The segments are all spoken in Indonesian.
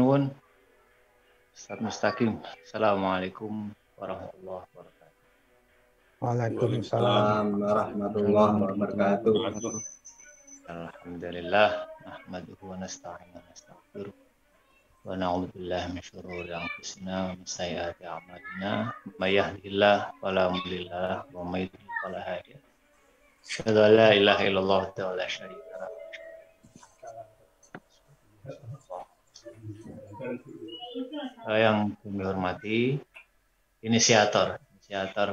nuwun. Ustaz Mustaqim. Assalamualaikum warahmatullahi wabarakatuh. Waalaikumsalam warahmatullahi wabarakatuh. Alhamdulillah, nahmaduhu wa nasta'inuhu wa nastaghfiruh. Wa na'udzu billahi min syururi anfusina wa min sayyiati a'malina. May yahdihillahu fala mudilla lahu wa may yudlil fala hadiya lahu. Asyhadu an la ilaha illallah wa la syarika lahu. Yang kami hormati inisiator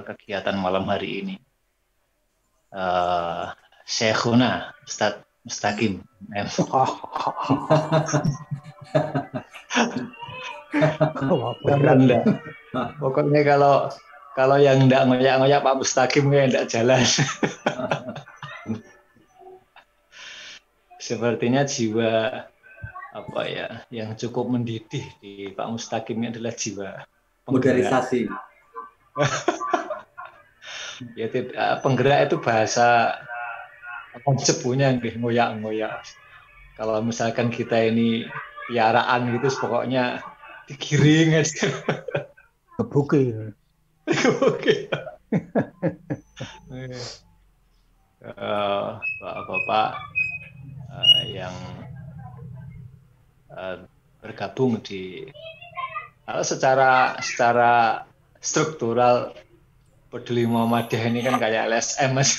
kegiatan malam hari ini, Syekhuna Ustaz Mustaqim. Beranda. Pokoknya kalau yang enggak ngoyak-ngoyak Pak Mustaqim kayak enggak jalan. Sepertinya jiwa apa ya yang cukup mendidih di Pak Mustaqim ini adalah jiwa modernisasi. Ya penggerak itu bahasa sepunya ngoyak-ngoyak. Kalau misalkan kita ini piaraan gitu pokoknya digiring aja. Kebuki. Bapak-bapak yang bergabung di secara struktural Peduli Muhammadiyah ini kan kayak LSM Mas.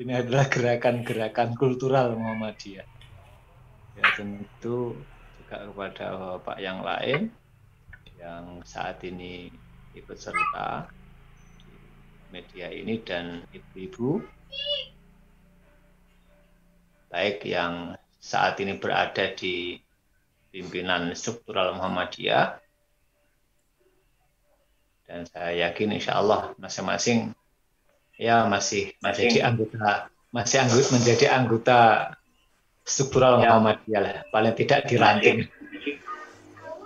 Ini adalah gerakan-gerakan kultural Muhammadiyah. Ya tentu juga kepada bapak yang lain yang saat ini ikut serta di media ini dan ibu-ibu baik yang saat ini berada di pimpinan struktural Muhammadiyah, dan saya yakin insya Allah masing-masing ya masih menjadi anggota struktural Muhammadiyah lah, paling tidak di ranting.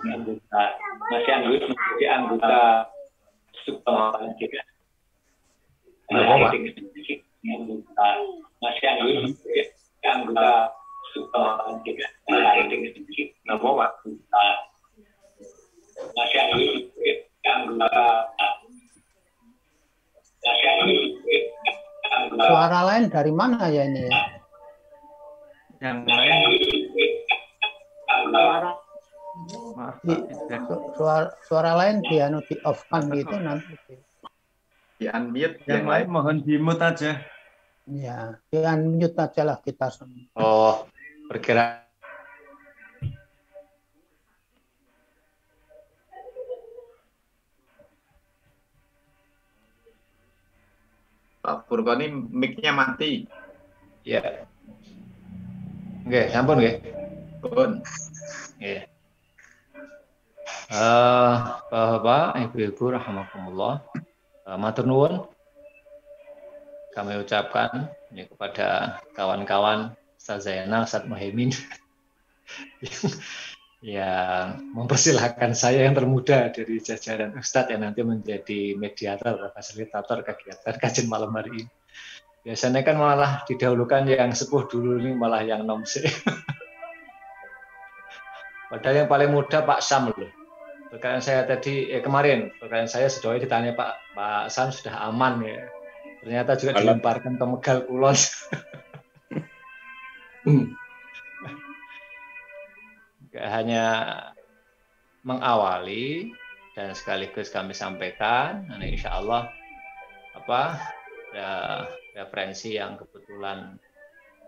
Masih menjadi anggota struktural Muhammadiyah. Masih anggota Suara lain dari mana ya ini? Yang lain suara lain di off kan gitu nanti. Di unmute, yang lain mohon di mute aja. Ya, di unmute aja lah kita semua. Oh, bergerak. Pak Furqoni mic-nya mati. Ya. Oke, sampun nggih. Pun. Nggih. Bapak, Ibu-ibu rahimakumullah. Matur nuwun. Kami ucapkan ini kepada kawan-kawan Ustaz Zainal, Ustaz Muhaimin yang mempersilahkan saya yang termuda dari jajaran Ustadz yang nanti menjadi mediator, fasilitator kegiatan kajian malam hari ini. Biasanya kan malah didahulukan yang sepuh dulu, ini malah yang nomse. Padahal yang paling muda Pak Sam loh. Perkara saya tadi kemarin, perkara saya sejauh ditanya Pak Sam sudah aman ya. Ternyata juga dilemparkan ke Megal Kulon. Gak hanya mengawali dan sekaligus kami sampaikan, nah insya Allah referensi yang kebetulan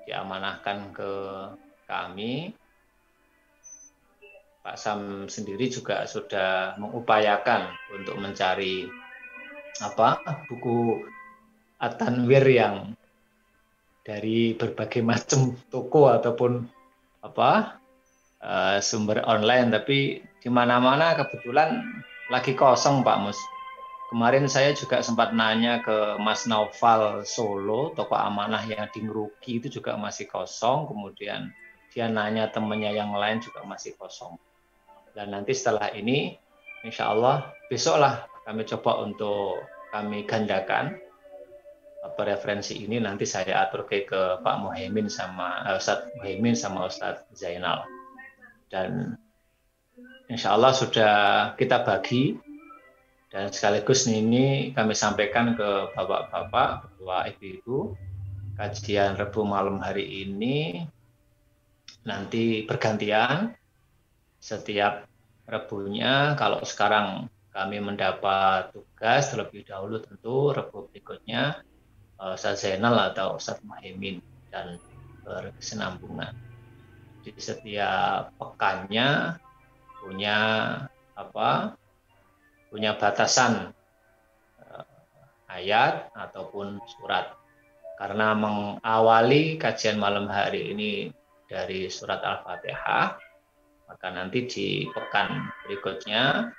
diamanahkan ke kami, Pak Sam sendiri juga sudah mengupayakan untuk mencari buku At-Tanwir yang dari berbagai macam toko ataupun sumber online, tapi di mana-mana kebetulan lagi kosong Pak Mus. Kemarin saya juga sempat nanya ke Mas Naufal Solo, toko amanah yang di Ngeruki itu juga masih kosong, kemudian dia nanya temannya yang lain juga masih kosong. Dan nanti setelah ini, insya Allah besoklah kami coba untuk kami gandakan referensi ini, nanti saya atur ke Pak Muhaimin sama Ustadz Muhaimin sama Ustadz Zainal. Dan insya Allah sudah kita bagi, dan sekaligus ini kami sampaikan ke bapak-bapak, bahwa ibu-ibu, kajian Rebu malam hari ini nanti bergantian. Setiap Rebunya, kalau sekarang kami mendapat tugas terlebih dahulu, tentu Rebu berikutnya Ustaz Zainal atau Ustaz Muhaimin, dan berkesinambungan. Di setiap pekannya punya punya batasan ayat ataupun surat. Karena mengawali kajian malam hari ini dari surat Al-Fatihah, maka nanti di pekan berikutnya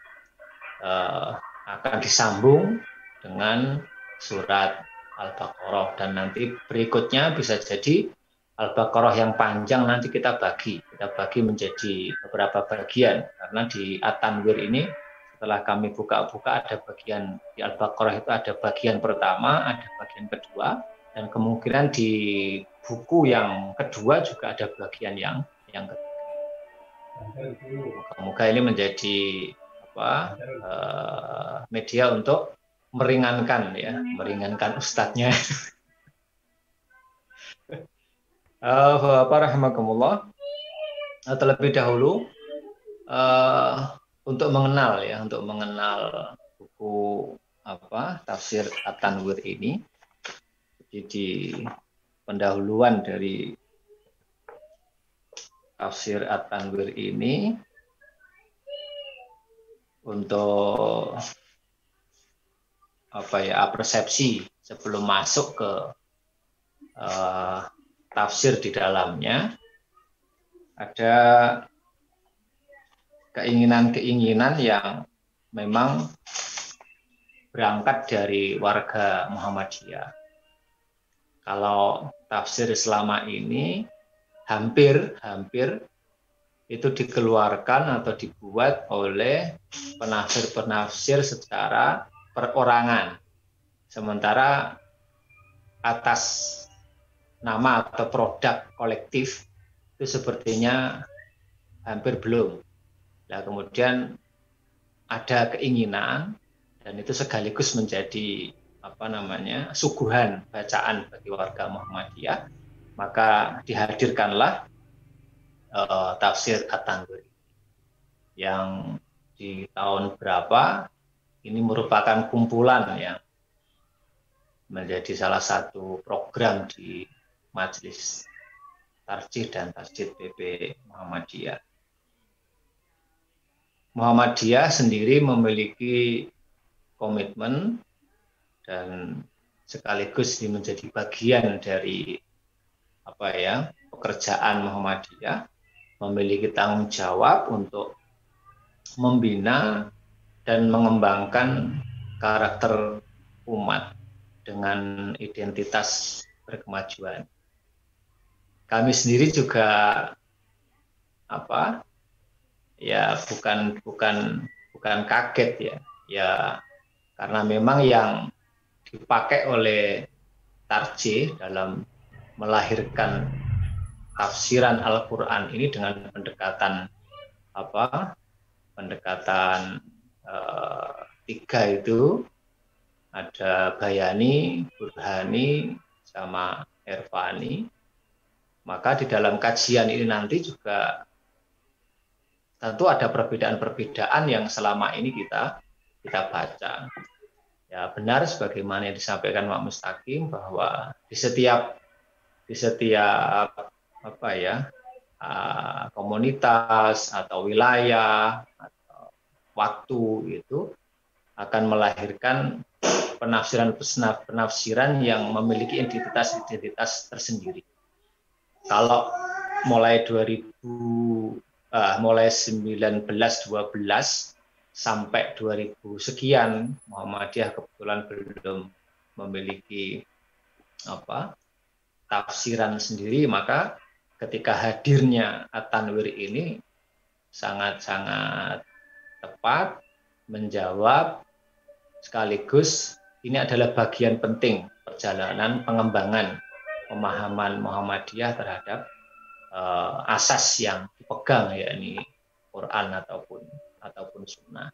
akan disambung dengan surat Al-Baqarah, dan nanti berikutnya bisa jadi Al-Baqarah yang panjang nanti kita bagi menjadi beberapa bagian, karena di At-Tanwir ini setelah kami buka-buka ada bagian di Al-Baqarah itu ada bagian pertama, ada bagian kedua, dan kemungkinan di buku yang kedua juga ada bagian yang ketiga. Moga-moga ini menjadi media untuk meringankan ustadznya. Bapak rahimakumullah, terlebih dahulu untuk mengenal buku tafsir At-Tanwir ini. Jadi pendahuluan dari tafsir At-Tanwir ini untuk persepsi sebelum masuk ke tafsir di dalamnya, ada keinginan-keinginan yang memang berangkat dari warga Muhammadiyah. Kalau tafsir selama ini hampir itu dikeluarkan atau dibuat oleh penafsir-penafsir secara perorangan, sementara atas nama atau produk kolektif itu sepertinya hampir belum. Nah, kemudian ada keinginan, dan itu sekaligus menjadi suguhan bacaan bagi warga Muhammadiyah, maka dihadirkanlah tafsir At-Tanwir yang di tahun berapa ini merupakan kumpulan yang menjadi salah satu program di Majelis Tarjih dan Tasdid PP Muhammadiyah. Muhammadiyah sendiri memiliki komitmen dan sekaligus ini menjadi bagian dari pekerjaan Muhammadiyah, memiliki tanggung jawab untuk membina dan mengembangkan karakter umat dengan identitas berkemajuan. Kami sendiri juga bukan kaget ya, karena memang yang dipakai oleh Tarjih dalam melahirkan tafsiran Al-Quran ini dengan pendekatan tiga itu, ada Bayani, Burhani, sama Irfani. Maka di dalam kajian ini nanti juga tentu ada perbedaan-perbedaan yang selama ini kita baca. Ya, benar sebagaimana yang disampaikan Pak Mustaqim, bahwa di setiap komunitas atau wilayah atau waktu itu akan melahirkan penafsiran yang memiliki identitas tersendiri. Kalau mulai 1912 sampai 2000 sekian, Muhammadiyah kebetulan belum memiliki tafsiran sendiri, maka ketika hadirnya At-Tanwir ini sangat-sangat tepat menjawab, sekaligus ini adalah bagian penting perjalanan pengembangan pemahaman Muhammadiyah terhadap asas yang dipegang, yakni Quran ataupun maupun sunnah.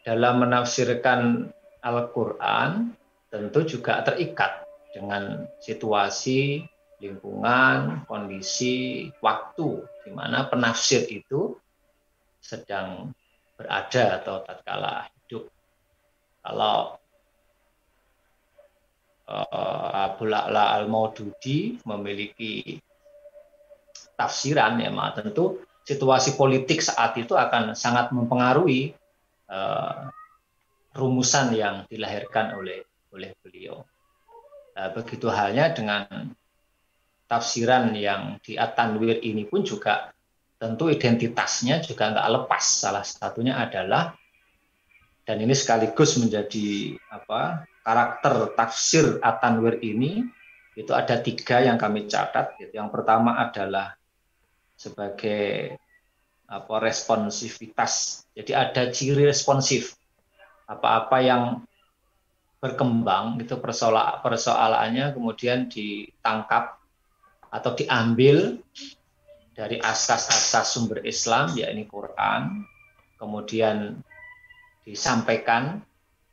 Dalam menafsirkan Al-Quran tentu juga terikat dengan situasi, lingkungan, kondisi, waktu di mana penafsir itu sedang berada atau tatkala hidup. Kalau Abul A'la Al-Maududi memiliki tafsiran, ya tentu situasi politik saat itu akan sangat mempengaruhi rumusan yang dilahirkan oleh beliau. Begitu halnya dengan tafsiran yang di At-Tanwir ini pun juga tentu identitasnya juga nggak lepas. Salah satunya adalah, dan ini sekaligus menjadi karakter tafsir At-Tanwir ini, itu ada 3 yang kami catat. Yang pertama adalah sebagai responsivitas. Jadi ada ciri responsif. Apa-apa yang berkembang itu persoalannya kemudian ditangkap atau diambil dari asas-asas sumber Islam, yakni Quran, kemudian disampaikan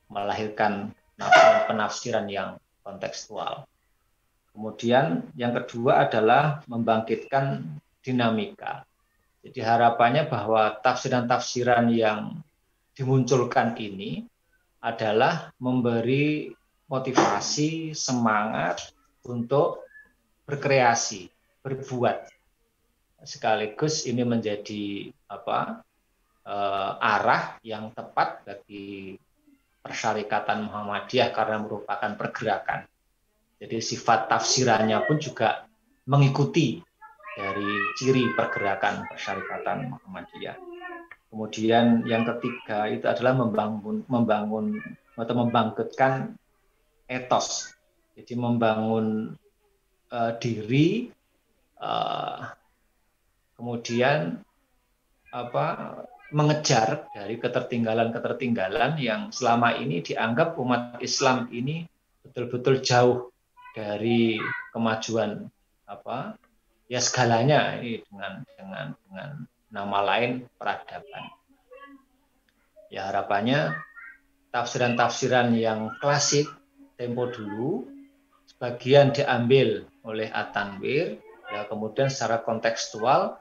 melahirkan penafsiran yang kontekstual. Kemudian yang kedua adalah membangkitkan dinamika. Jadi harapannya bahwa tafsiran-tafsiran yang dimunculkan ini adalah memberi motivasi, semangat untuk berkreasi, berbuat. Sekaligus ini menjadi arah yang tepat bagi Persyarikatan Muhammadiyah karena merupakan pergerakan. Jadi sifat tafsirannya pun juga mengikuti dari ciri pergerakan Persyarikatan Muhammadiyah. Kemudian yang ketiga itu adalah membangun atau membangkitkan etos. Jadi membangun diri, kemudian mengejar dari ketertinggalan-ketertinggalan yang selama ini dianggap umat Islam ini betul-betul jauh dari kemajuan segalanya ini dengan nama lain peradaban. Ya harapannya tafsiran-tafsiran yang klasik tempo dulu sebagian diambil oleh At-Tanwir, ya kemudian secara kontekstual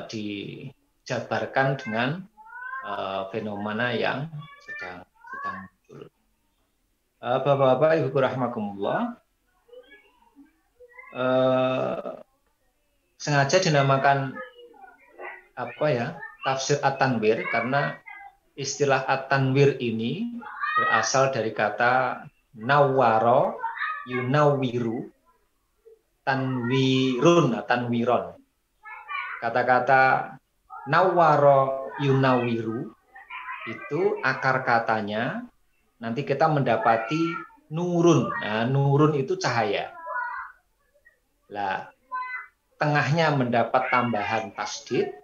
dijabarkan dengan fenomena yang sedang muncul. Bapak-bapak, Ibu rahimakumullah, sengaja dinamakan tafsir At-Tanwir karena istilah At-Tanwir ini berasal dari kata nawwaro yunawiru tanwiron. Kata-kata nawwaro yunawiru itu akar katanya nanti kita mendapati nurun. Nah, nurun itu cahaya. Lah, tengahnya mendapat tambahan tasdid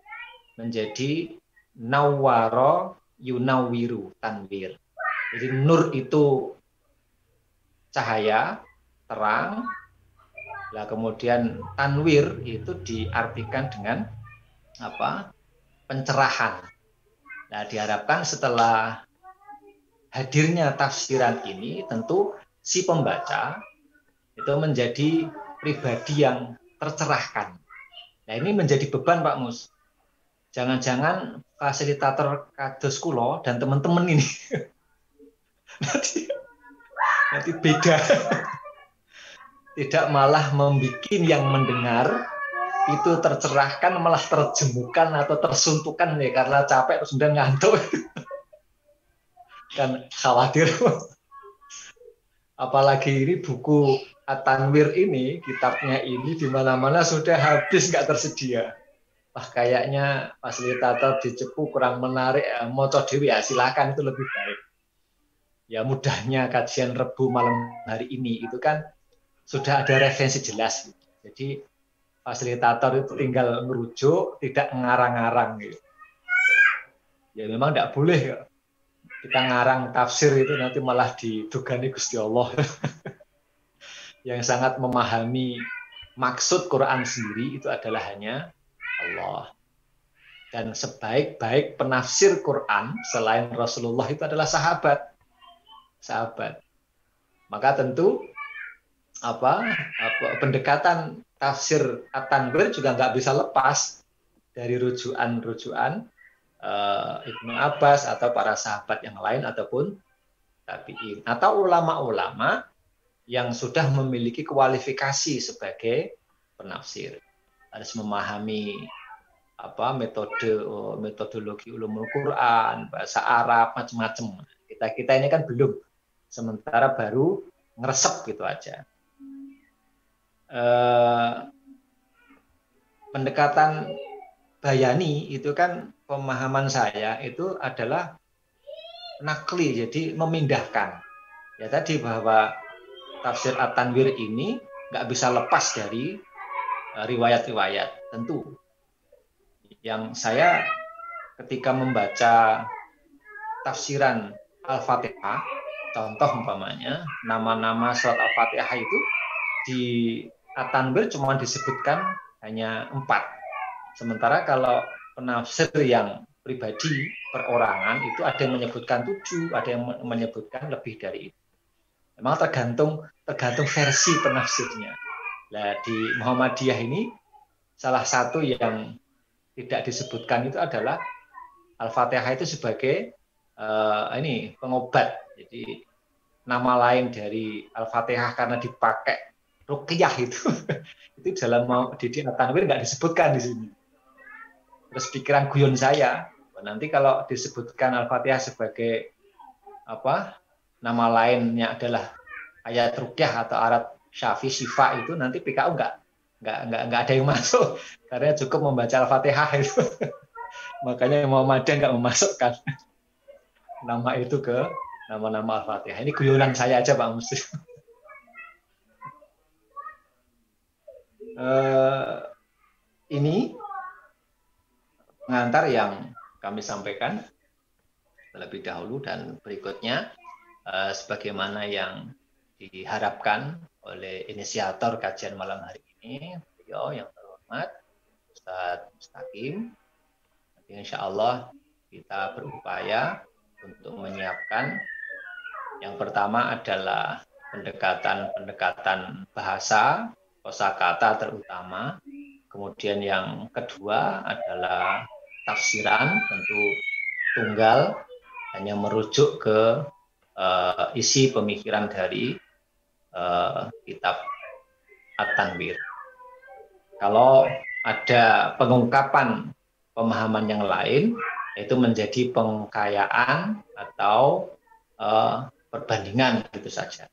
menjadi nawwaro yunawiru tanwir. Jadi nur itu cahaya, terang. Lah kemudian tanwir itu diartikan dengan pencerahan. Nah, diharapkan setelah hadirnya tafsiran ini tentu si pembaca itu menjadi pribadi yang tercerahkan. Nah, ini menjadi beban Pak Mus. Jangan-jangan fasilitator kados kula dan teman-teman ini nanti beda. Tidak malah membuat yang mendengar itu tercerahkan, malah terjemukan atau tersuntukan nih karena capek terus udah ngantuk. Kan khawatir. Apalagi ini buku At-Tanwir ini, kitabnya ini di mana-mana sudah habis nggak tersedia. Wah, kayaknya fasilitator di Cepu kurang menarik, moco dewi ya silakan, itu lebih baik. Ya mudahnya kajian Rebu malam hari ini itu kan sudah ada referensi jelas. Jadi fasilitator itu tinggal merujuk, tidak ngarang-ngarang gitu. Ya memang tidak boleh ya. Kita ngarang tafsir itu nanti malah didugani Gusti Allah. Yang sangat memahami maksud Quran sendiri itu adalah hanya Allah. Dan sebaik-baik penafsir Quran selain Rasulullah itu adalah sahabat. Maka tentu pendekatan tafsir At-Tanwir juga nggak bisa lepas dari rujukan Ibnu Abbas atau para sahabat yang lain ataupun tabi'in atau ulama-ulama yang sudah memiliki kualifikasi sebagai penafsir, harus memahami metodologi ulumul Quran, bahasa Arab, macam-macam. Kita ini kan belum, sementara baru ngeresep gitu aja. Pendekatan bayani itu kan pemahaman saya itu adalah nakli, jadi memindahkan. Ya tadi bahwa tafsir At-Tanwir ini nggak bisa lepas dari riwayat-riwayat tentu. Yang saya ketika membaca tafsiran Al-Fatihah, contoh umpamanya nama-nama surat Al-Fatihah itu di At-Tanwir cuma disebutkan hanya 4. Sementara kalau penafsir yang pribadi perorangan itu ada yang menyebutkan 7, ada yang menyebutkan lebih dari itu. Memang tergantung versi penafsirnya. Nah, di Muhammadiyah ini salah satu yang tidak disebutkan itu adalah Al-Fatihah itu sebagai pengobat. Jadi nama lain dari Al-Fatihah karena dipakai ruqyah itu dalam di At-Tanwir nggak disebutkan di sini. Terus pikiran guyon saya, nanti kalau disebutkan Al-Fatihah sebagai nama lainnya adalah ayat ruqyah atau ayat syafi syifa itu nanti PKU nggak ada yang masuk karena cukup membaca Al-Fatihah itu. Makanya Muhammadiyah nggak memasukkan nama itu ke nama-nama Al-Fatihah. Ini guyonan saya aja Pak Muslim. Ini pengantar yang kami sampaikan terlebih dahulu, dan berikutnya sebagaimana yang diharapkan oleh inisiator kajian malam hari ini, beliau yang terhormat Ustadz Mustaqim. Nanti insya Allah kita berupaya untuk menyiapkan yang pertama adalah pendekatan bahasa, kosakata terutama. Kemudian yang kedua adalah tafsiran, tentu tunggal, hanya merujuk ke isi pemikiran dari kitab At-Tanwir. Kalau ada pengungkapan pemahaman yang lain, itu menjadi pengkayaan atau perbandingan gitu saja.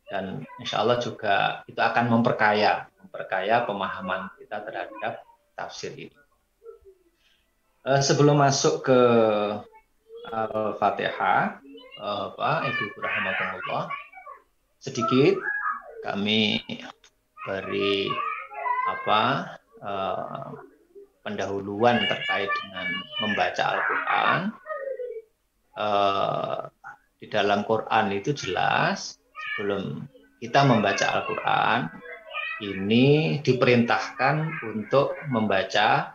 Dan insya Allah juga itu akan memperkaya pemahaman kita terhadap tafsir ini. Sebelum masuk ke Al-Fatihah, Ibu rahimahumullah, sedikit kami beri pendahuluan terkait dengan membaca Al-Quran. Di dalam Quran itu jelas sebelum kita membaca Al-Quran ini diperintahkan untuk membaca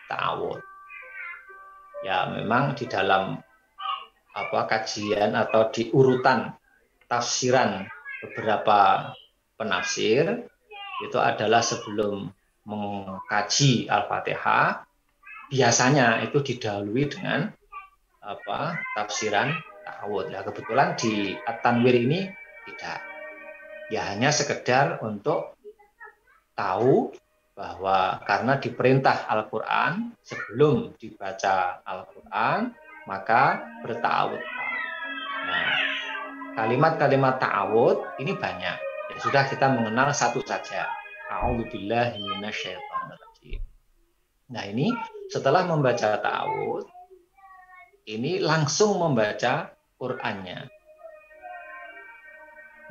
ta'awudz. Ya memang di dalam kajian atau di urutan tafsiran beberapa penafsir itu adalah sebelum mengkaji Al-Fatihah biasanya itu didahului dengan tafsiran ta'awudz. Ya kebetulan di At-Tanwir ini tidak. Ya hanya sekedar untuk tahu bahwa karena diperintah Al-Quran, sebelum dibaca Al-Quran, maka berta'awudz. Nah, kalimat-kalimat ta'awudz ini banyak. Ya sudah kita mengenal satu saja. A'udzubillahi minasyaitonirrajim. Nah ini setelah membaca ta'awudz, ini langsung membaca Qur'annya.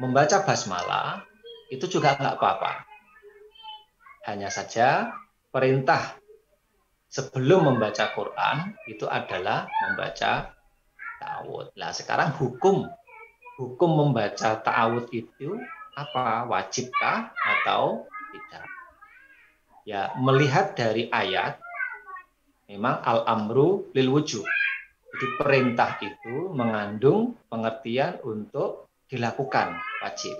Membaca basmalah itu juga nggak apa-apa. Hanya saja perintah sebelum membaca Quran itu adalah membaca ta'awudz. Nah sekarang hukum membaca ta'awudz itu apa? Wajibkah atau tidak? Ya melihat dari ayat memang al-amru lil wujub. Jadi perintah itu mengandung pengertian untuk dilakukan, wajib.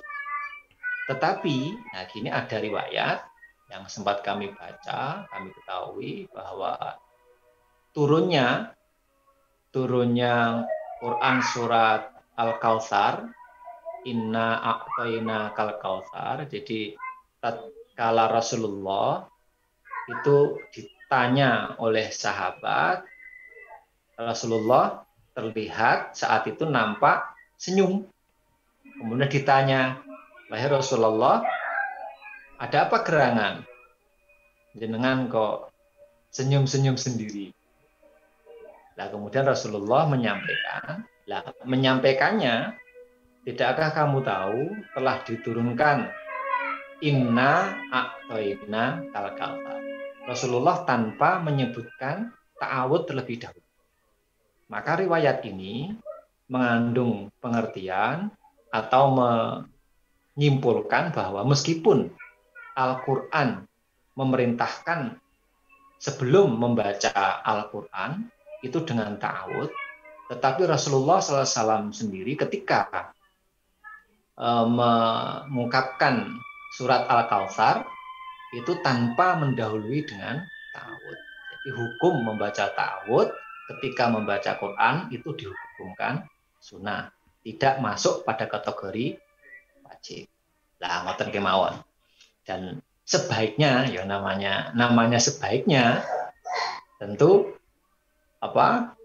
Tetapi, nah gini ada riwayat yang sempat kami baca, kami ketahui bahwa turunnya Quran surat Al-Kautsar, Inna a'tayna kal kautsar. Jadi tatkala Rasulullah itu ditanya oleh sahabat, Rasulullah terlihat saat itu nampak senyum. Kemudian ditanya, "Wahai Rasulullah, ada apa gerangan? Jenengan kok senyum-senyum sendiri?" Nah, kemudian Rasulullah menyampaikannya, tidakkah kamu tahu telah diturunkan Inna a'tayna kal kautsar. Rasulullah tanpa menyebutkan ta'awud terlebih dahulu. Maka riwayat ini mengandung pengertian atau menyimpulkan bahwa meskipun Al-Quran memerintahkan sebelum membaca Al-Quran itu dengan ta'awud, tetapi Rasulullah SAW sendiri ketika mengungkapkan surat Al-Kautsar itu tanpa mendahului dengan ta'awud. Jadi hukum membaca ta'awud ketika membaca Quran itu dihukumkan sunnah, tidak masuk pada kategori wajib. Lah ngoten kemawon. Dan sebaiknya ya namanya sebaiknya tentu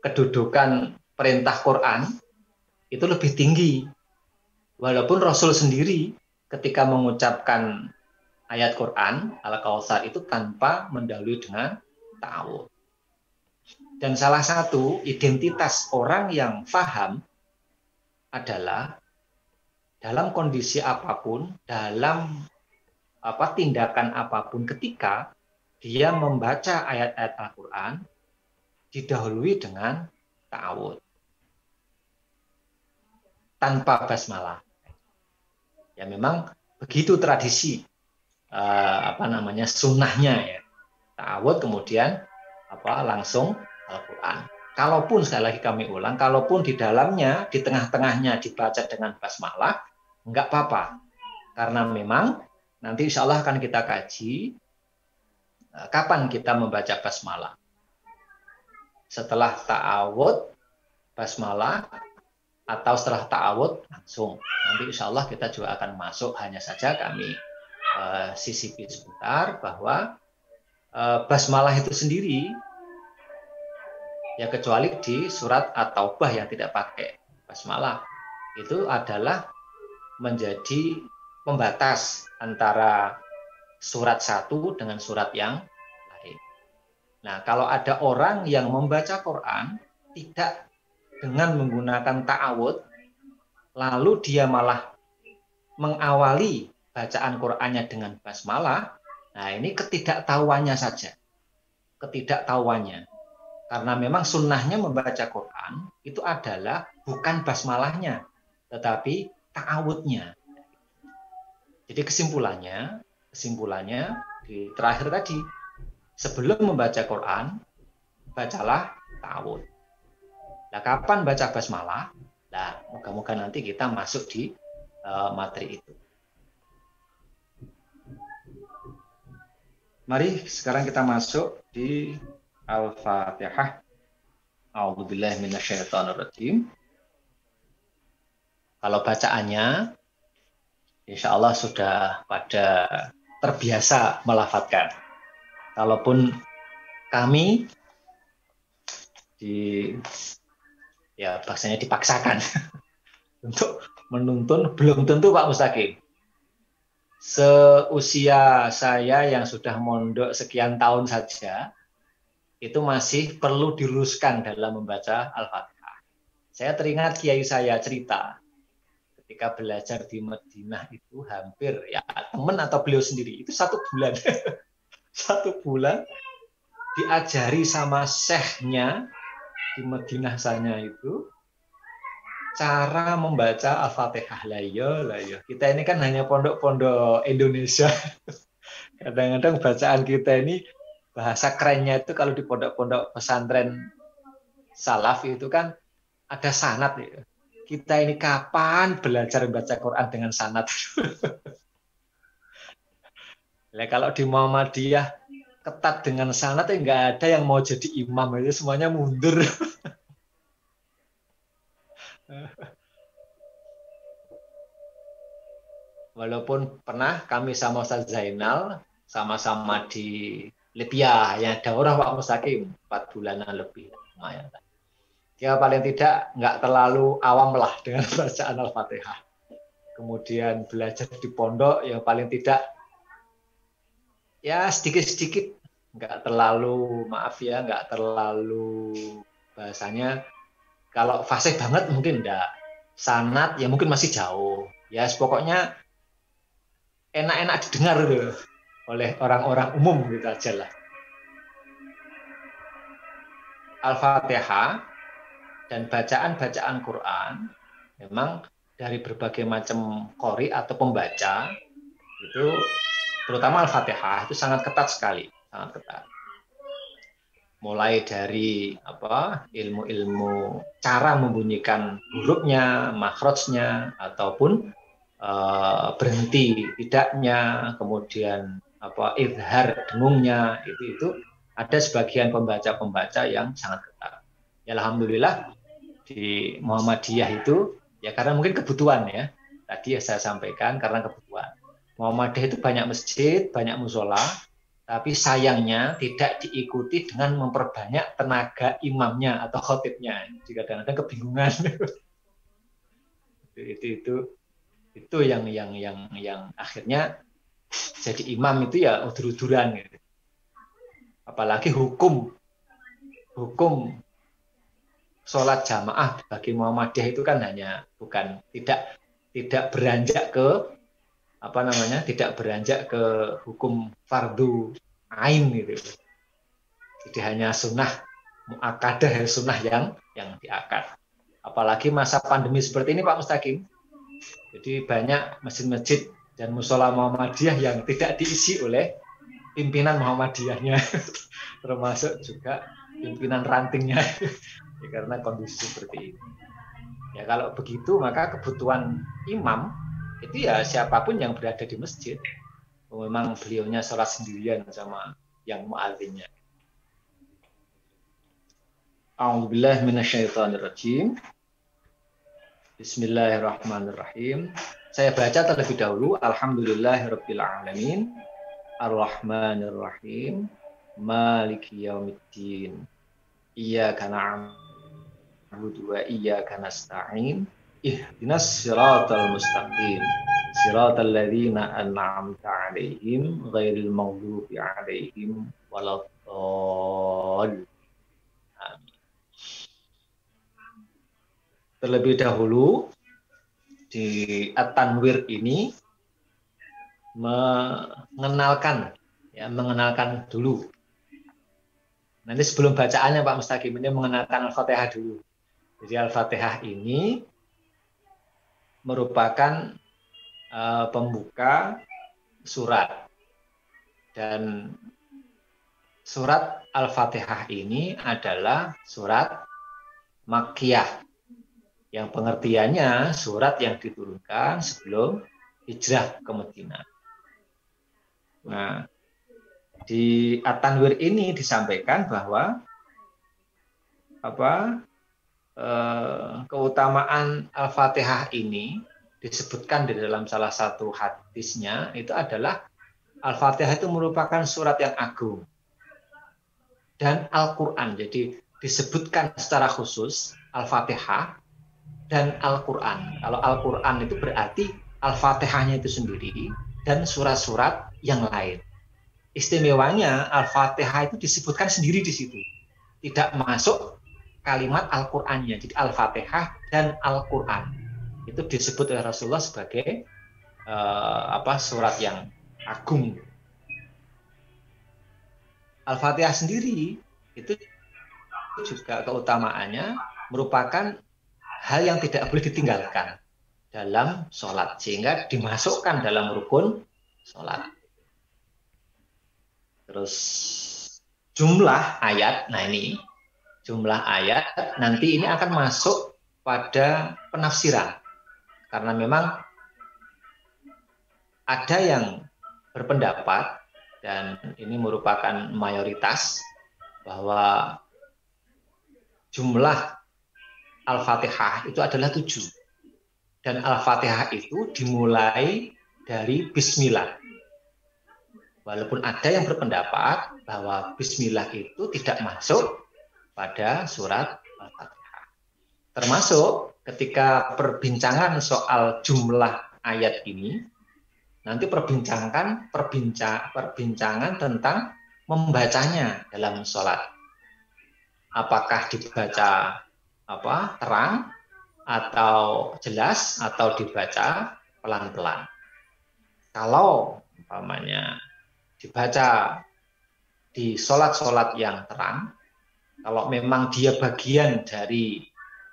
kedudukan perintah Quran itu lebih tinggi. Walaupun Rasul sendiri ketika mengucapkan ayat Quran Al-Kautsar itu tanpa mendahului dengan ta'awud. Dan salah satu identitas orang yang paham adalah dalam kondisi apapun, dalam tindakan apapun, ketika dia membaca ayat-ayat Al-Quran didahului dengan ta'awud tanpa basmalah. Ya memang begitu tradisi sunnahnya ya. Ta'awud kemudian langsung Al-Quran. Kalaupun sekali lagi kami ulang, kalaupun di dalamnya, di tengah-tengahnya dibaca dengan basmalah, enggak apa-apa. Karena memang nanti insya Allah akan kita kaji kapan kita membaca basmalah. Setelah ta'awud basmalah atau setelah ta'awud langsung. Nanti insya Allah kita juga akan masuk, hanya saja kami sisipi sebentar bahwa basmalah itu sendiri ya kecuali di surat At-Taubah yang tidak pakai basmalah itu adalah menjadi pembatas antara surat satu dengan surat yang lain. Nah, kalau ada orang yang membaca Quran tidak dengan menggunakan ta'awud, lalu dia malah mengawali bacaan Qurannya dengan basmalah, nah ini ketidaktahuannya saja. Ketidaktahuannya. Karena memang sunnahnya membaca Quran itu adalah bukan basmalahnya, tetapi ta'awudnya. Jadi kesimpulannya di terakhir tadi, sebelum membaca Quran, bacalah ta'awud. Nah, kapan baca basmalah? Nah, moga-moga nanti kita masuk di materi itu. Mari sekarang kita masuk di Al-Fatihah. A'udzubillahi minasyaitonirrajim. Kalau bacaannya insya Allah sudah pada terbiasa melafadzkan. Kalaupun kami bahasanya dipaksakan untuk menuntun, belum tentu Pak Mustaqim. Seusia saya yang sudah mondok sekian tahun saja, itu masih perlu diluruskan dalam membaca Al-Fatihah. Saya teringat kiai saya cerita, ketika belajar di Madinah itu hampir, ya teman atau beliau sendiri, itu 1 bulan. 1 bulan diajari sama syekhnya di Madinah sana itu, cara membaca Al-Fatihah. Lah ya. Kita ini kan hanya pondok-pondok Indonesia. Kadang-kadang bacaan kita ini bahasa kerennya itu kalau di pondok-pondok pesantren salaf itu kan ada sanad ya. Kita ini kapan belajar membaca Quran dengan sanad? Nah, kalau di Muhammadiyah ketat dengan sanad ya nggak ada yang mau jadi imam, itu semuanya mundur. Walaupun pernah kami sama Ustaz Zainal sama-sama di Libya yang daurah Pak Mustaqim 4 bulanan lebih, lumayan. Dia paling tidak nggak terlalu awam lah dengan bacaan Al-Fatihah. Kemudian belajar di pondok yang paling tidak ya sedikit-sedikit, nggak terlalu, maaf ya, nggak terlalu bahasanya kalau fasih banget mungkin enggak, sanad ya mungkin masih jauh ya, pokoknya enak-enak didengar gitu oleh orang-orang umum gitu aja lah. Al-Fatihah dan bacaan-bacaan Quran memang dari berbagai macam qori atau pembaca itu, terutama Al-Fatihah itu sangat ketat sekali, sangat ketat. Mulai dari ilmu-ilmu cara membunyikan hurufnya, makhrajnya, ataupun berhenti tidaknya, kemudian izhar dengungnya, itu ada sebagian pembaca-pembaca yang sangat ketat. Ya alhamdulillah di Muhammadiyah itu ya karena mungkin kebutuhan ya. Tadi saya sampaikan karena kebutuhan. Muhammadiyah itu banyak masjid, banyak musola, tapi sayangnya tidak diikuti dengan memperbanyak tenaga imamnya atau khotibnya. Jika kadang-kadang kebingungan. itu yang akhirnya jadi imam itu ya udur-uduran gitu. Apalagi hukum sholat jamaah bagi Muhammadiyah itu kan hanya tidak beranjak ke tidak beranjak ke hukum fardu ain gitu. Jadi hanya sunnah muakkadah, sunnah yang diakad. Apalagi masa pandemi seperti ini Pak Mustaqim. Jadi banyak masjid-masjid dan musola Muhammadiyah yang tidak diisi oleh pimpinan Muhammadiyahnya, termasuk juga pimpinan rantingnya, ya, karena kondisi seperti ini. Ya kalau begitu maka kebutuhan imam itu ya siapapun yang berada di masjid. Memang beliaunya sholat sendirian sama yang muadzinnya. A'udzubillahi minasyaitonirrajim. Bismillahirrahmanirrahim. Saya baca terlebih dahulu. Alhamdulillahirabbil alamin. Ar-Rahmanir-Rahim. Maliki yaumiddin. Iyyaka na'budu wa iyyaka nasta'in. Ihdinas siratal mustaqim. Siratal ladzina an'amta 'alaihim ghairil maghdubi 'alaihim waladdallin. Terlebih dahulu di At-Tanwir ini mengenalkan dulu. Nanti sebelum bacaannya Pak Mustaqim ini mengenalkan Al-Fatihah dulu. Jadi Al-Fatihah ini merupakan pembuka surat, dan surat Al-Fatihah ini adalah surat Makkiyah yang pengertiannya surat yang diturunkan sebelum hijrah ke Madinah. Nah, di At-Tanwir ini disampaikan bahwa keutamaan Al-Fatihah ini disebutkan di dalam salah satu hadisnya itu adalah Al-Fatihah itu merupakan surat yang agung dan Al-Quran. Jadi disebutkan secara khusus Al-Fatihah dan Al-Quran. Kalau Al-Quran itu berarti Al-Fatihahnya itu sendiri dan surat-surat yang lain. Istimewanya Al-Fatihah itu disebutkan sendiri di situ. Tidak masuk kalimat Al-Qur'annya. Jadi Al-Fatihah dan Al-Qur'an itu disebut oleh Rasulullah sebagai surat yang agung. Al-Fatihah sendiri itu juga keutamaannya merupakan hal yang tidak boleh ditinggalkan dalam sholat, sehingga dimasukkan dalam rukun sholat. Terus jumlah ayat, nah ini jumlah ayat nanti ini akan masuk pada penafsiran. Karena memang ada yang berpendapat, dan ini merupakan mayoritas, bahwa jumlah Al-Fatihah itu adalah 7. Dan Al-Fatihah itu dimulai dari Bismillah. Walaupun ada yang berpendapat bahwa Bismillah itu tidak masuk pada surat Al-Fatihah. Termasuk ketika perbincangan soal jumlah ayat ini, nanti perbincangan tentang membacanya dalam sholat. Apakah dibaca terang, atau jelas, atau dibaca pelan-pelan. Kalau umpamanya dibaca di sholat-sholat yang terang, kalau memang dia bagian dari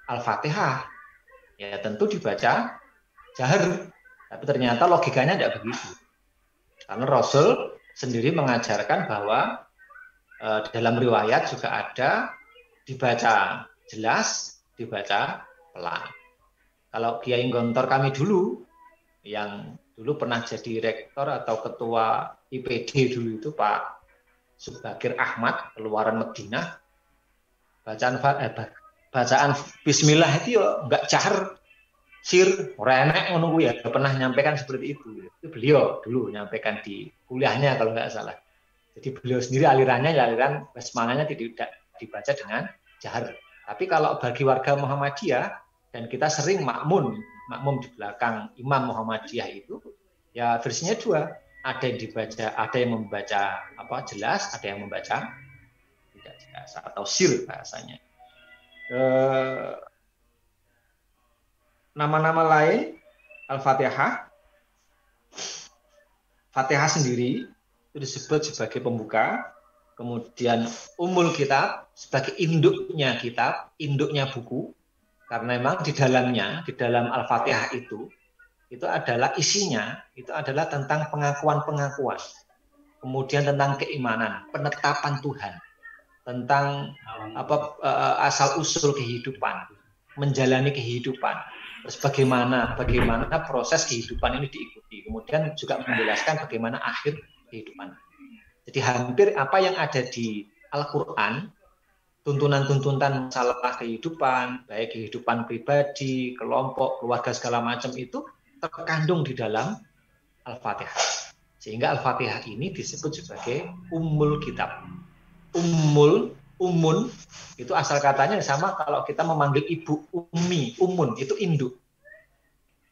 Al-Fatihah, ya tentu dibaca jahar. Tapi ternyata logikanya tidak begitu. Karena Rasul sendiri mengajarkan bahwa dalam riwayat juga ada dibaca jelas, dibaca pelan. Kalau Kiai Gontor kami dulu, yang dulu pernah jadi rektor atau ketua IPD dulu itu Pak Subakir Ahmad, keluaran Madinah, bacaan Bismillah itu ya enggak jahar, sir, renek ngono ya, pernah nyampaikan seperti itu. Itu beliau dulu nyampaikan di kuliahnya kalau nggak salah. Jadi beliau sendiri alirannya ya aliran basmalahnya tidak dibaca dengan jahar. Tapi kalau bagi warga Muhammadiyah, dan kita sering makmum di belakang Imam Muhammadiyah itu, ya versinya dua. Ada yang dibaca, ada yang membaca jelas, ada yang membaca tidak jelas atau sir bahasanya. Nama-nama lain Al-Fatihah, Fatihah sendiri itu disebut sebagai pembuka, kemudian Ummul Kitab sebagai induknya kitab, induknya buku, karena memang di dalam Al-Fatihah itu adalah isinya, itu adalah tentang pengakuan-pengakuan, kemudian tentang keimanan, penetapan Tuhan, tentang asal-usul kehidupan, menjalani kehidupan, terus bagaimana proses kehidupan ini diikuti, kemudian juga menjelaskan bagaimana akhir kehidupan. Jadi hampir apa yang ada di Al-Quran, tuntunan-tuntunan masalah kehidupan, baik kehidupan pribadi, kelompok, keluarga, segala macam itu terkandung di dalam Al-Fatihah. Sehingga Al-Fatihah ini disebut sebagai Ummul Kitab. Umun itu asal katanya sama kalau kita memanggil ibu ummi, umun itu induk.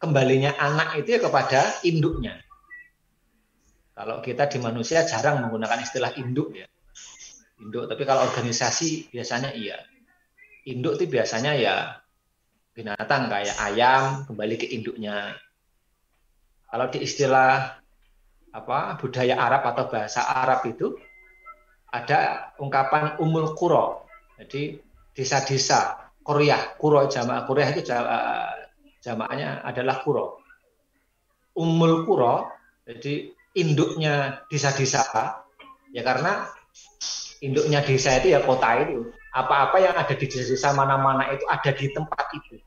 Kembalinya anak itu ya kepada induknya. Kalau kita di manusia jarang menggunakan istilah induk ya. Induk, tapi kalau organisasi biasanya iya. Induk itu biasanya ya binatang kayak ayam kembali ke induknya. Kalau di istilah budaya Arab atau bahasa Arab itu ada ungkapan umul qura. Jadi desa-desa, Qur'ah, Qur'ah itu jamaknya adalah qura. Ummul qura, jadi induknya desa-desa, ya karena induknya desa itu ya kota itu. Apa-apa yang ada di desa mana-mana itu ada di tempat itu.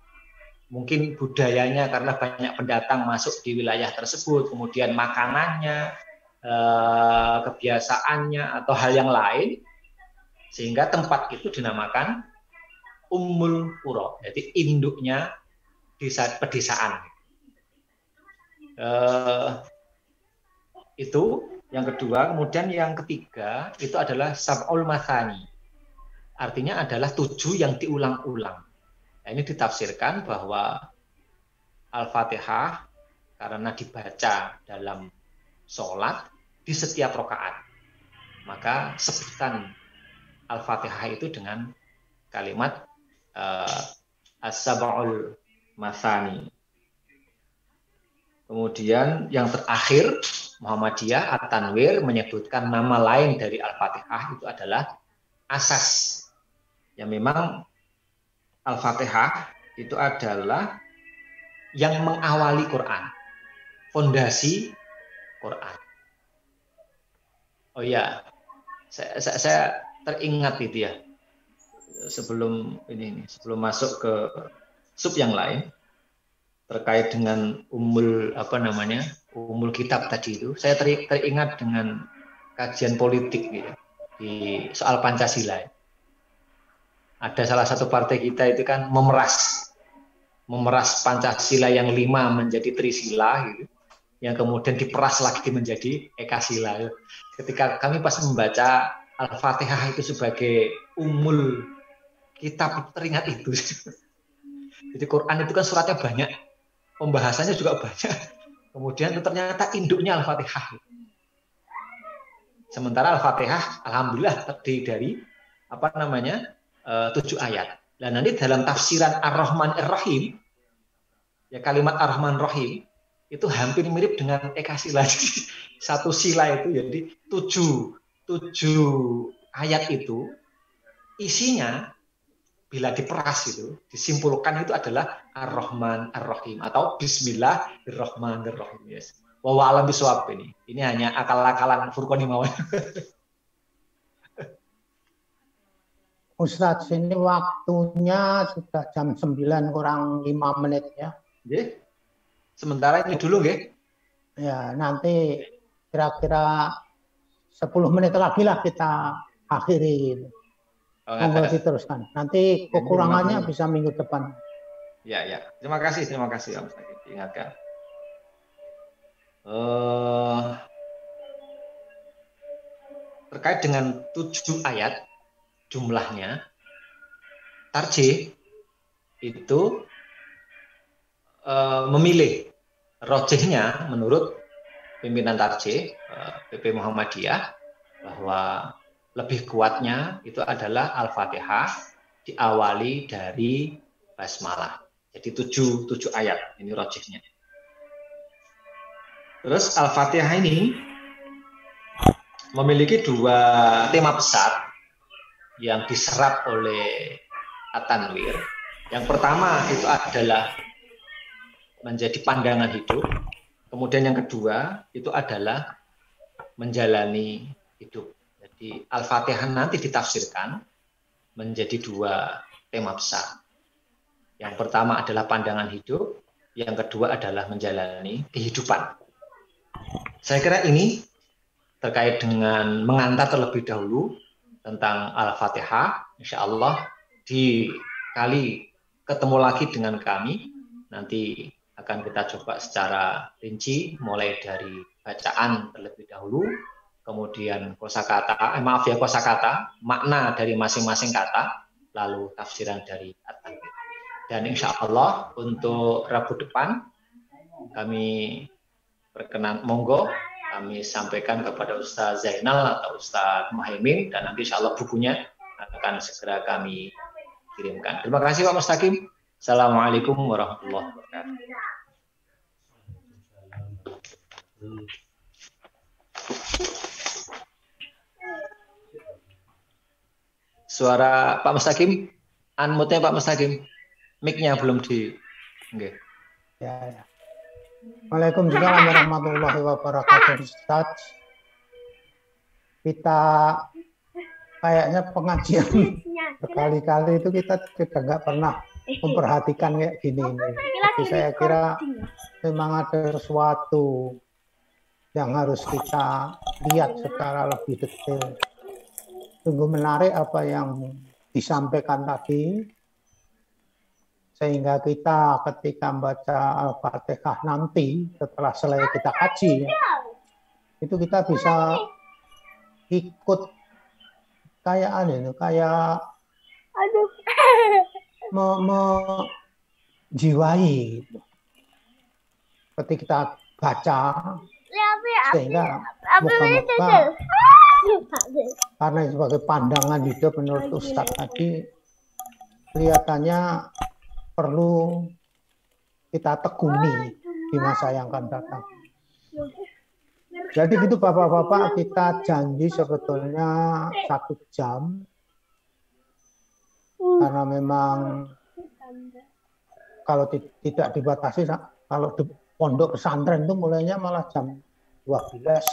Mungkin budayanya karena banyak pendatang masuk di wilayah tersebut, kemudian makanannya, kebiasaannya atau hal yang lain, sehingga tempat itu dinamakan Ummul Qura, jadi induknya pedesaan. Itu yang kedua. Kemudian yang ketiga itu adalah Sab'ul Mathani, artinya adalah 7 yang diulang-ulang. Nah, ini ditafsirkan bahwa Al-Fatihah karena dibaca dalam sholat di setiap rakaat, maka sebutan Al-Fatihah itu dengan kalimat As-Sab'ul Mathani. Kemudian yang terakhir, Muhammadiyah At-Tanwir menyebutkan nama lain dari Al-Fatihah itu adalah asas. Yang memang Al-Fatihah itu adalah yang mengawali Quran, fondasi Quran. Oh ya, saya teringat itu ya, sebelum sebelum masuk ke sub yang lain terkait dengan umul kitab tadi itu, saya teringat dengan kajian politik gitu, di soal Pancasila. Ada salah satu partai kita itu kan memeras Pancasila yang 5 menjadi Trisila gitu, yang kemudian diperas lagi menjadi Ekasila. Ketika kami pas membaca Al-Fatihah itu sebagai umul kitab, teringat itu. Jadi Quran itu kan suratnya banyak, pembahasannya juga banyak. Kemudian itu ternyata induknya Al-Fatihah. Sementara Al-Fatihah alhamdulillah terdiri dari 7 ayat. Dan nanti dalam tafsiran Ar-Rahman Ar-Rahim, ya kalimat Ar-Rahman Ar-Rahim itu hampir mirip dengan Ekasila. Satu sila itu jadi 7 ayat itu isinya bila diperas itu disimpulkan itu adalah Ar-Rahman Ar-Rahim atau Bismillahirrahmanirrahim. Yes. Wa a'lam bishawab ini. Ini hanya akal-akalan Furqon Himawan. Ustadz, ini waktunya sudah jam 9 kurang 5 menit ya. Nggih. Sementara ini dulu nggih. Ya, nanti kira-kira 10 menit lagi lah kita akhiri. Monggo diteruskan. Nanti kekurangannya bisa minggu depan. Ya. Terima kasih Pak Mustaqim. Diingatkan. Terkait dengan 7 ayat jumlahnya, Tarjih itu memilih rojihnya menurut pimpinan Tarjih PP Muhammadiyah bahwa lebih kuatnya itu adalah Al-Fatihah diawali dari basmalah. Jadi 7 ayat ini rojihnya. Terus Al-Fatihah ini memiliki 2 tema besar yang diserap oleh At-Tanwir. Yang pertama itu adalah menjadi pandangan hidup. Kemudian yang kedua itu adalah menjalani hidup. Jadi Al-Fatihah nanti ditafsirkan menjadi 2 tema besar. Yang pertama adalah pandangan hidup, yang kedua adalah menjalani kehidupan. Saya kira ini terkait dengan mengantar terlebih dahulu tentang Al-Fatihah. Insya Allah di kali ketemu lagi dengan kami, nanti akan kita coba secara rinci, mulai dari bacaan terlebih dahulu, kemudian kosakata, makna dari masing-masing kata, lalu tafsiran dari At-Tanwir. Dan insya Allah untuk Rabu depan kami monggo kami sampaikan kepada Ustaz Zainal atau Ustaz Muhaimin, dan nanti insya Allah bukunya akan segera kami kirimkan. Terima kasih Pak Mustaqim. Assalamualaikum warahmatullahi wabarakatuh. Suara Pak Mustaqim, unmute-nya Pak Mustaqim, mic-nya belum di. Okay. Ya. Waalaikumsalam warahmatullahi wabarakatuh. Ustaz, kita kayaknya pengajian berkali-kali itu kita sudah nggak pernah memperhatikan kayak gini. Tapi saya kira memang ada sesuatu yang harus kita lihat secara lebih detail. Sungguh menarik apa yang disampaikan tadi, sehingga kita ketika membaca Al-Fatihah nanti setelah selesai kita kaji, itu kita bisa ikut kayak menjiwai ketika kita baca, sehingga moga-moga karena sebagai pandangan hidup menurut Ustadz tadi kelihatannya perlu kita tekuni di masa yang akan datang. Jadi gitu Bapak-Bapak, kita janji sebetulnya 1 jam karena memang kalau tidak dibatasi, kalau di pondok pesantren itu mulainya malah jam 12.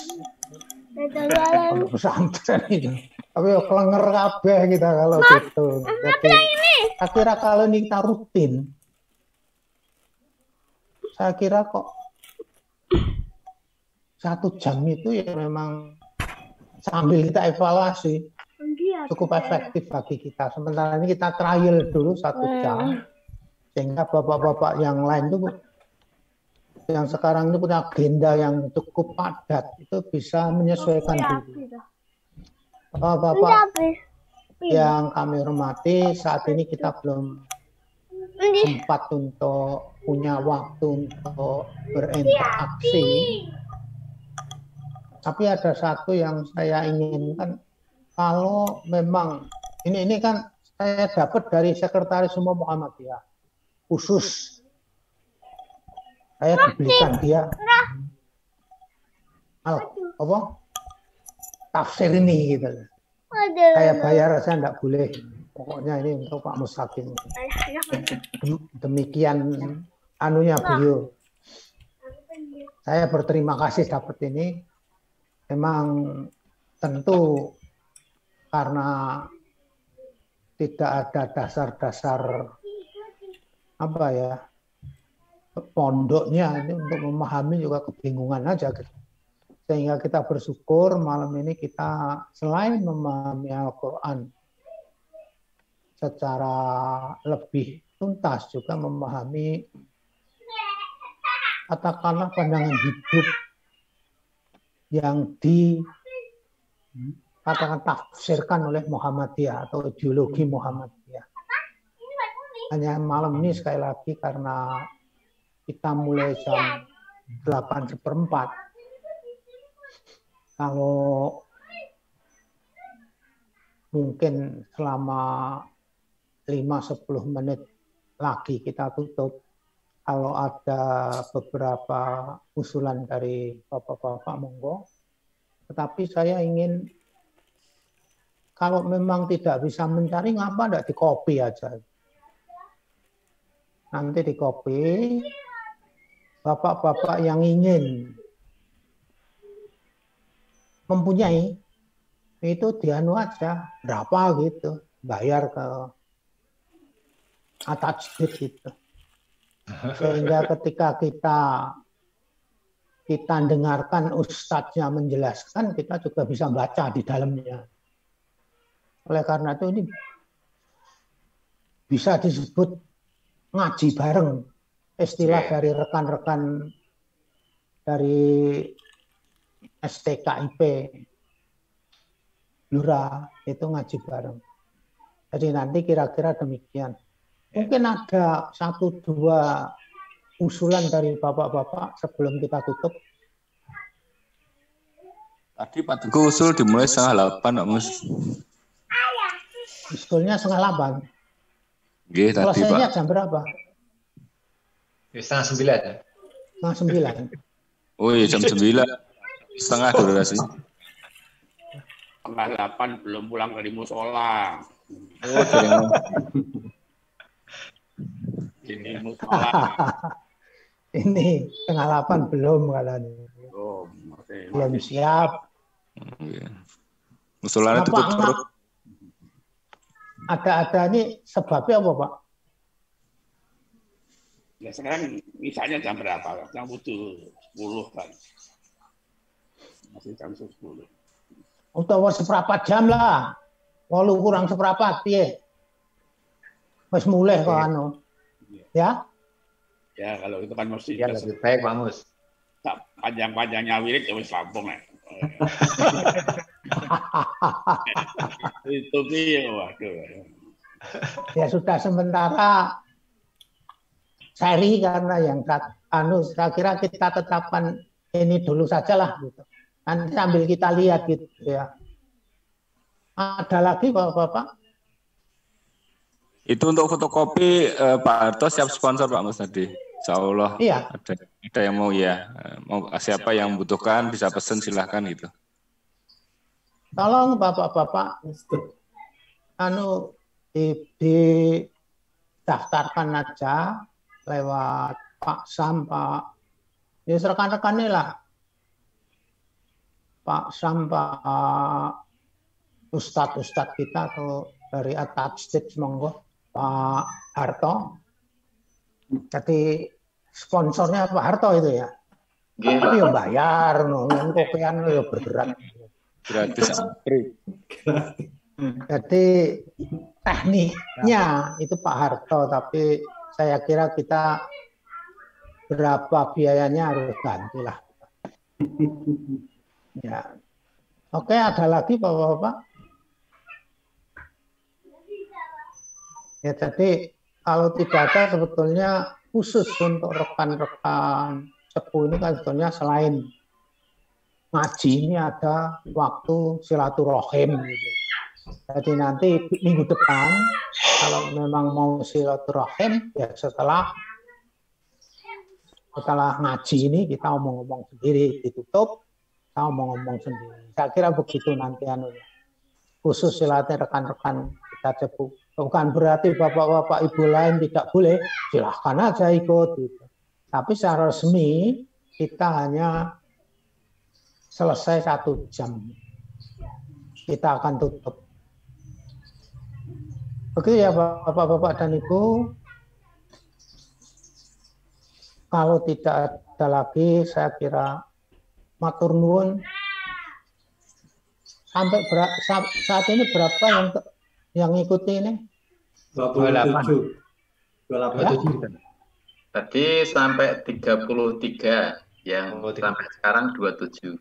Pondok pesantren itu Tapi ya kelenger kabeh kita kalau gitu. Jadi saya kira kalau ini kita rutin, saya kira kok 1 jam itu ya memang sambil kita evaluasi cukup efektif bagi kita. Sementara ini kita trial dulu 1 jam, sehingga bapak-bapak yang lain itu yang sekarang itu punya agenda yang cukup padat itu bisa menyesuaikan diri. Bapak-bapak yang kami hormati, saat ini kita belum sempat untuk punya waktu untuk berinteraksi. Tapi ada satu yang saya inginkan, kalau memang ini kan saya dapat dari Sekretaris Umum Muhammadiyah khusus, saya diberikan dia tafsir ini gitu. Saya bayar, saya tidak boleh. Pokoknya ini untuk Pak Mustaqim. Demikian anunya beliau. Saya berterima kasih dapat ini. Memang tentu karena tidak ada dasar-dasar pondoknya ini untuk memahami juga kebingungan aja gitu. Sehingga kita bersyukur malam ini kita selain memahami Al-Quran secara lebih tuntas juga memahami katakanlah pandangan hidup yang dikatakan tafsirkan oleh Muhammadiyah atau ideologi Muhammadiyah. Hanya malam ini sekali lagi karena kita mulai jam 8:15. Kalau mungkin selama 5-10 menit lagi kita tutup. Kalau ada beberapa usulan dari bapak-bapak monggo. Tetapi saya ingin kalau memang tidak bisa mencari ngapa tidak di copy aja. Nanti di copy bapak-bapak yang ingin mempunyai itu dianu aja berapa gitu, bayar ke attached gitu. Sehingga ketika kita dengarkan ustadznya menjelaskan, kita juga bisa baca di dalamnya. Oleh karena itu ini bisa disebut ngaji bareng, istilah dari rekan-rekan dari STKIP Yura itu ngaji bareng. Jadi nanti kira-kira demikian. Mungkin ada 1-2 usulan dari bapak-bapak sebelum kita tutup. Tadi Pak Teguh usul dimulai 7:30, Pak Mus. Usulnya 7:30. Nggih, tadi Pak. Selesainya jam berapa? 8:30 ya. 8:30. Oh iya, jam 9. Setengah durasi. 7:30 belum pulang dari musola. Oh, jaringan. Ini musola. Ini 7:30 belum katanya. Oh, belum siap. Musolanya tutup terus. Ada ini sebabnya apa, Pak? Ya sekarang misalnya jam berapa? Jam 10 kan. Masih jam 10. Utawa seperempat jam lah. 8 kurang seperempat piye? Wis mulai kok anu. Ya? Ya kalau itu kan mesti Ya lebih baik Pak Mus. Panjang-panjangnya wirid ya wis rampung ya. Itu piye waduh. Ya sudah sementara seri karena yang saya kira kita tetapkan ini dulu sajalah gitu. Nanti sambil kita lihat gitu ya. Ada lagi Bapak-bapak? Itu untuk fotokopi Pak Harto siap sponsor Pak Mus tadi. Insya Allah iya. ada yang mau ya. Mau siapa yang membutuhkan bisa pesen silahkan gitu. Tolong Bapak-bapak didaftarkan aja lewat Pak Sam, Pak. Ya rekan-rekan lah. Pak Sam, Pak ustadz kita atau dari At-Tajdid, monggo Pak Harto. Jadi sponsornya Pak Harto itu ya. Tapi yang bayar, yang kopian ya bergerak. Gratis. Jadi tekniknya itu Pak Harto, tapi saya kira kita berapa biayanya harus ganti lah. Ya. Oke, ada lagi Bapak-bapak? Ya, jadi kalau tidak ada sebetulnya khusus untuk rekan-rekan sepuh ini kan sebetulnya selain ngaji ini ada waktu silaturahim gitu. Jadi nanti minggu depan kalau memang mau silaturahim ya setelah ngaji ini kita omong-omong sendiri, ditutup kita omong-omong sendiri. Saya kira begitu nanti anunya. Khusus silaturahim rekan-rekan kita sepuh. Bukan berarti bapak-bapak ibu lain tidak boleh, silahkan aja ikut gitu. Tapi secara resmi kita hanya selesai 1 jam. Kita akan tutup. Begitu ya Bapak-bapak dan Ibu. Kalau tidak ada lagi, saya kira matur nuwun. Sampai saat ini berapa yang ikuti ini? 27. Tadi sampai 33, yang sampai sekarang 27.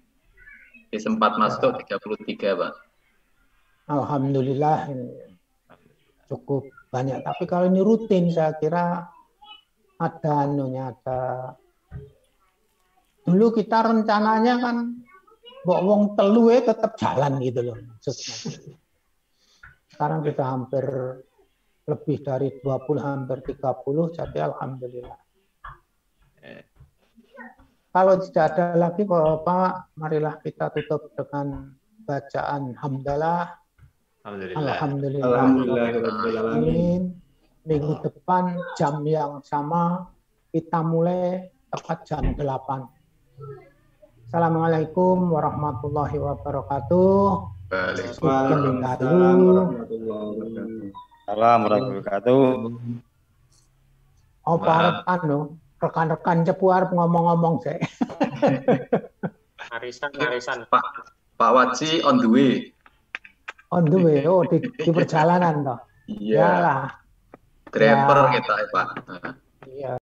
Jadi sempat masuk 33, Pak. Alhamdulillah ini cukup banyak. Tapi kalau ini rutin, saya kira ada anunya, ada. Dulu kita rencananya kan wong telu tetap jalan gitu loh. Sekarang kita hampir lebih dari 20, hampir 30, jadi alhamdulillah. Kalau tidak ada lagi Bapak, marilah kita tutup dengan bacaan hamdalah. Alhamdulillah. Amin. Minggu depan jam yang sama kita mulai tepat jam 8. Assalamualaikum warahmatullahi wabarakatuh. Waalaikumsalam warahmatullahi wabarakatuh. Warahmatullahi wabarakatuh. Oh, rekan-rekan cepu arep ngomong-ngomong saya. Arisan. Pak Waji on the way. On the way, oh di perjalanan toh. Iya. Driver kita Pak. Iya.